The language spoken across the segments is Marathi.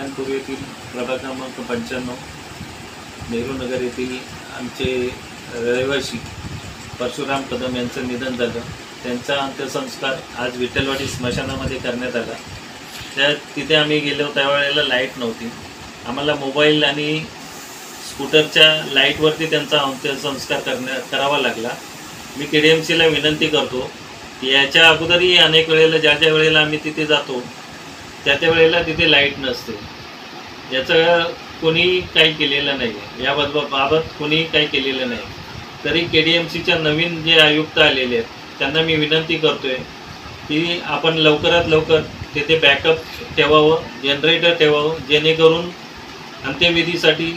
कल्याणपूर येथील प्रभाग क्रमांक 95 नेहरू नगर येथील आमचे रहिवासी परशुराम कदम यांचं निधन झालं। त्यांचा अंत्यसंस्कार आज विठ्ठलवाडी स्मशानामध्ये करण्यात आला। तिथे आम्ही गेलो त्यावेळेला लाईट नव्हती। आम्हाला मोबाईल आणि स्कूटरच्या लाईटवरती त्यांचा अंत्यसंस्कार करावा लागला। मी KDMCला विनंती करतो की याच्या अगोदरही अनेक वेळेला ज्या वेळेला आम्ही तिथे जातो त्या वेळेला तिथे लाईट नसते। याचं कोणी काही केलेलं नाही आहे, याबाबत कोणी काही केलेलं नाही। तरी KDMCच्या नवीन जे आयुक्त आलेले आहेत त्यांना मी विनंती करतोय की आपण लवकरात लवकर तिथे बॅकअप ठेवावं, जनरेटर ठेवावं, जेणेकरून अंत्यविधीसाठी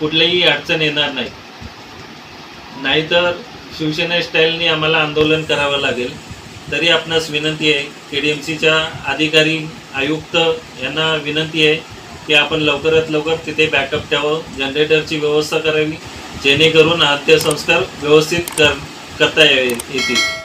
कुठलीही अडचण येणार नाही। नाहीतर शिवसेना स्टाईलने आम्हाला आंदोलन करावं लागेल। तरी आपणास विनंती आहे, KDMCच्या अधिकारी आयुक्त यांना विनंती आहे की आपण लवकरात लवकर तिथे बॅकअप ठेवावं, जनरेटरची व्यवस्था करावी, जेणेकरून अंत्यसंस्कार व्यवस्थित करता येतील।